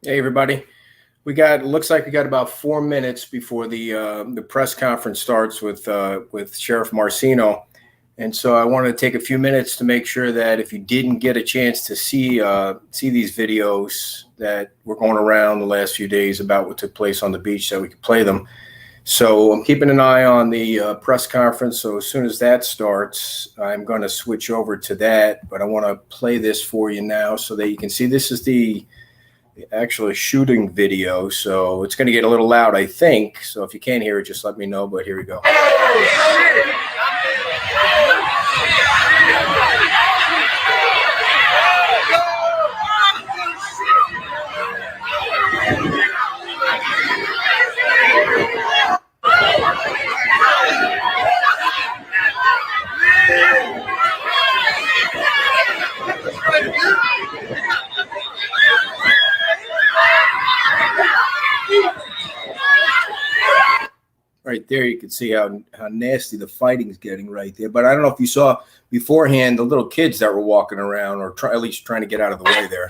Hey everybody, looks like we got about 4 minutes before the press conference starts with Sheriff Marceno, and so I wanted to take a few minutes to make sure that if you didn't get a chance to see these videos that were going around the last few days about what took place on the beach, that we could play them. So I'm keeping an eye on the press conference. So as soon as that starts, I'm going to switch over to that. But I want to play this for you now so that you can see. This is the actual shooting video. So it's going to get a little loud, I think. So if you can't hear it, just let me know. But here we go. Right there, you can see how nasty the fighting's getting right there. But I don't know if you saw beforehand the little kids that were walking around, or at least trying to get out of the way there.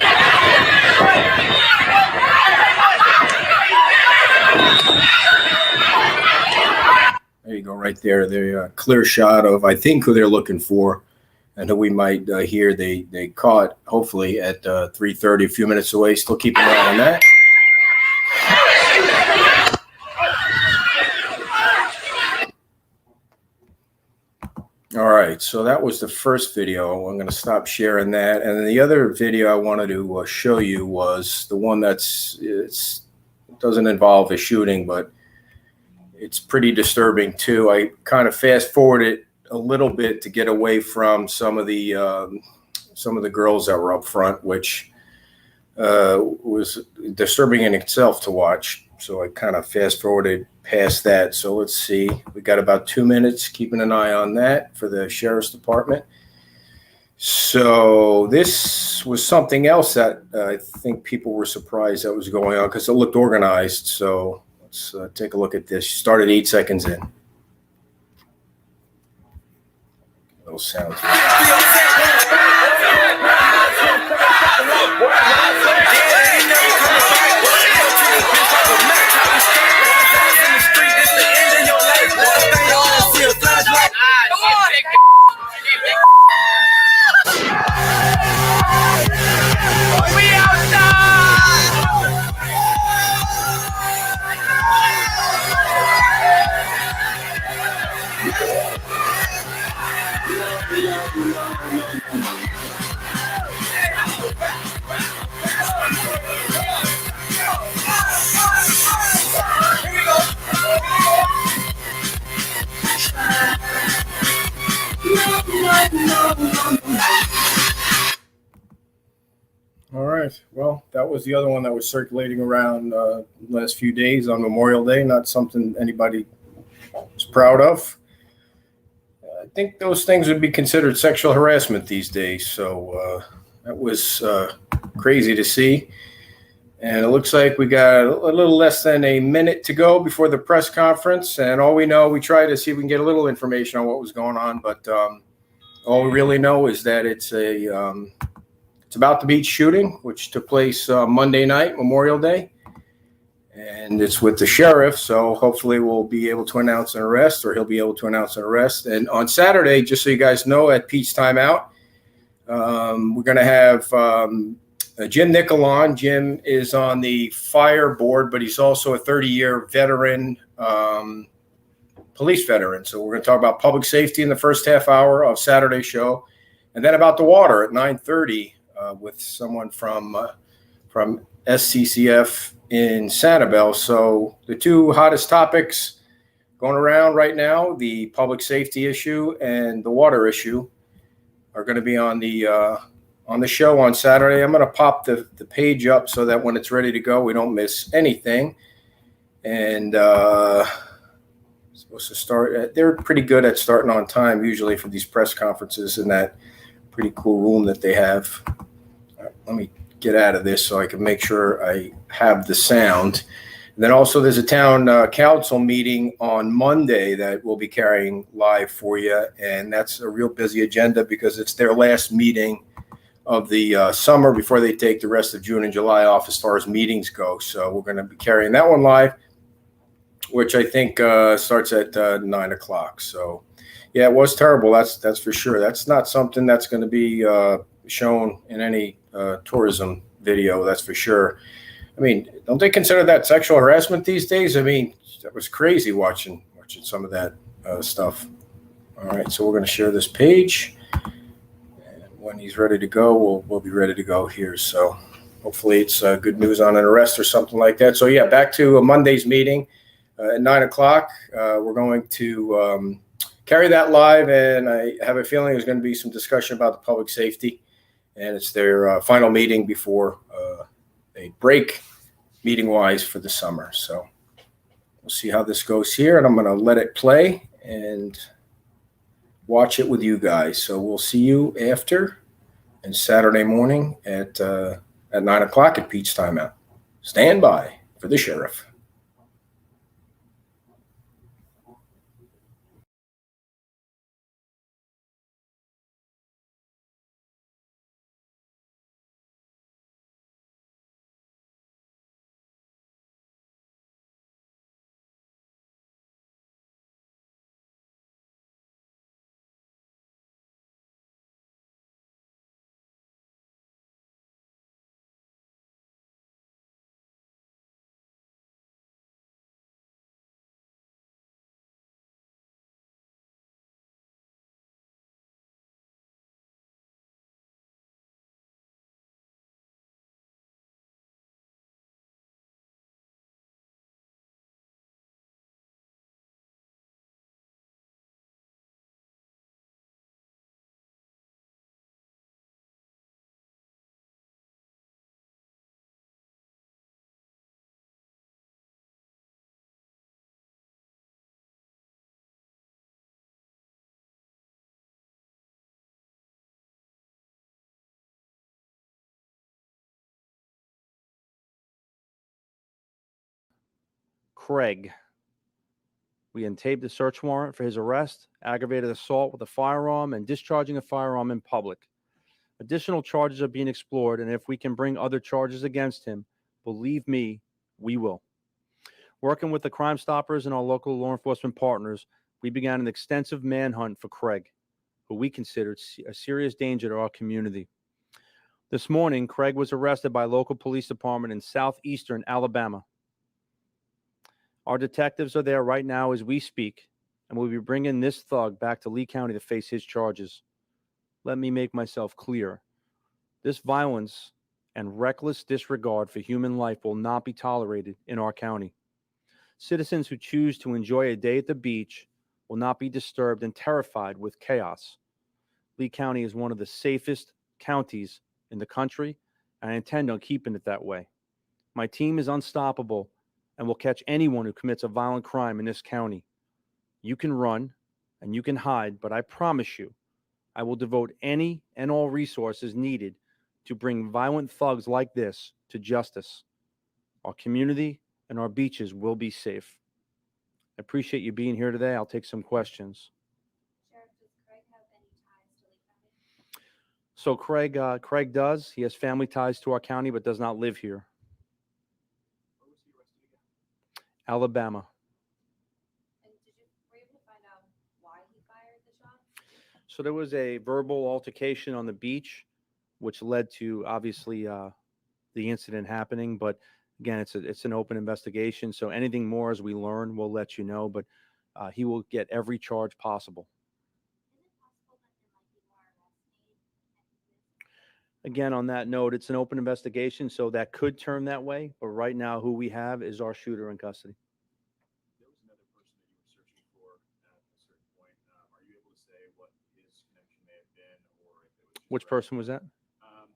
There you go, right there. The clear shot of, I think, who they're looking for, and who we might hear they caught, hopefully, at 3:30, a few minutes away. Still keeping an eye on that. All right, so that was the first video. I'm going to stop sharing that. And then the other video I wanted to show you was the one it doesn't involve a shooting, but it's pretty disturbing too. I kind of fast forwarded a little bit to get away from some of the girls that were up front, which was disturbing in itself to watch. So I kind of fast forwarded past that. So let's see. We got about 2 minutes, keeping an eye on that for the Sheriff's Department. So this was something else that I think people were surprised that was going on because it looked organized. So let's take a look at this. Started 8 seconds in. Little sound. All right. Well, that was the other one that was circulating around the last few days on Memorial Day. Not something anybody is proud of. I think those things would be considered sexual harassment these days. So that was crazy to see. And it looks like we got a little less than a minute to go before the press conference. And all we know, we tried to see if we can get a little information on what was going on. But all we really know is that it's about the beach shooting, which took place Monday night, Memorial Day. And it's with the sheriff, so hopefully we'll be able to announce an arrest, or he'll be able to announce an arrest. And on Saturday, just so you guys know, at Peach Timeout, we're going to have Jim Nickel on. Jim is on the fire board, but he's also a 30-year veteran, police veteran. So we're going to talk about public safety in the first half hour of Saturday's show, and then about the water at 9:30 with someone from SCCF in Sanibel. So the two hottest topics going around right now, the public safety issue and the water issue, are going to be on the show on Saturday. I'm going to pop the page up so that when it's ready to go, we don't miss anything. And supposed to start. They're pretty good at starting on time usually for these press conferences in that pretty cool room that they have. Let me get out of this so I can make sure I have the sound. And then also there's a town council meeting on Monday that we'll be carrying live for you. And that's a real busy agenda because it's their last meeting of the summer before they take the rest of June and July off as far as meetings go. So we're going to be carrying that one live, which I think starts at 9 o'clock. So, yeah, it was terrible. That's for sure. That's not something that's going to be shown in any tourism video. That's for sure. I mean, don't they consider that sexual harassment these days? I mean, that was crazy watching some of that stuff. All right, so we're going to share this page. When he's ready to go, we'll be ready to go here. So hopefully it's good news on an arrest or something like that. So yeah, back to Monday's meeting at 9 o'clock. We're going to carry that live, and I have a feeling there's going to be some discussion about the public safety, and it's their final meeting before a break meeting-wise for the summer. So we'll see how this goes here, and I'm going to let it play and watch it with you guys. So we'll see you after and Saturday morning at 9 o'clock at Pete's Timeout. Stand by for the sheriff. Craig. We untaped the search warrant for his arrest, aggravated assault with a firearm, and discharging a firearm in public. Additional charges are being explored, and if we can bring other charges against him, believe me, we will. Working with the Crime Stoppers and our local law enforcement partners, we began an extensive manhunt for Craig, who we considered a serious danger to our community. This morning, Craig was arrested by a local police department in southeastern Alabama. Our detectives are there right now as we speak, and we'll be bringing this thug back to Lee County to face his charges. Let me make myself clear. This violence and reckless disregard for human life will not be tolerated in our county. Citizens who choose to enjoy a day at the beach will not be disturbed and terrified with chaos. Lee County is one of the safest counties in the country, and I intend on keeping it that way. My team is unstoppable and will catch anyone who commits a violent crime in this county. You can run and you can hide, but I promise you, I will devote any and all resources needed to bring violent thugs like this to justice. Our community and our beaches will be safe. I appreciate you being here today. I'll take some questions. Sheriff, does Craig have any ties to Lee County? So Craig does. He has family ties to our county, but does not live here. Where was he arrested again? Alabama. And were you able to find out why he fired the shot? So there was a verbal altercation on the beach, which led to obviously the incident happening. But again, it's an open investigation. So anything more as we learn, we'll let you know. But he will get every charge possible. Is it possible that there might be more arrests made? Again, on that note, it's an open investigation, so that could turn that way. But right now, who we have is our shooter in custody. There was another person that you were searching for at a certain point. Are you able to say what his connection may have been, or if it was just Which person was that?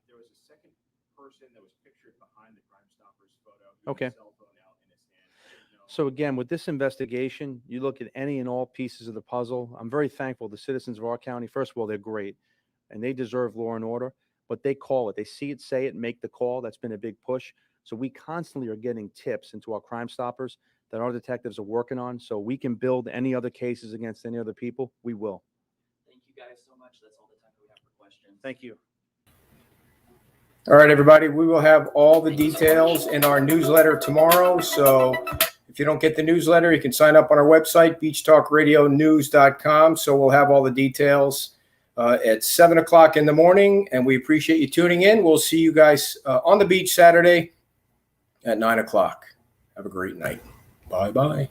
There was a second person that was pictured behind the Crime Stoppers photo. Okay. Cell phone out in his hand. I didn't know. So again, with this investigation, you look at any and all pieces of the puzzle. I'm very thankful the citizens of our county. First of all, they're great, and they deserve law and order. But they call it. They see it, say it, make the call. That's been a big push. So we constantly are getting tips into our Crime Stoppers that our detectives are working on. So we can build any other cases against any other people. We will. Thank you guys so much. That's all the time that we have for questions. Thank you. All right, everybody, we will have all the details in our newsletter tomorrow. So if you don't get the newsletter, you can sign up on our website, beachtalkradionews.com. So we'll have all the details at 7 o'clock in the morning. And we appreciate you tuning in. We'll see you guys on the beach Saturday at 9 o'clock. Have a great night. Bye-bye.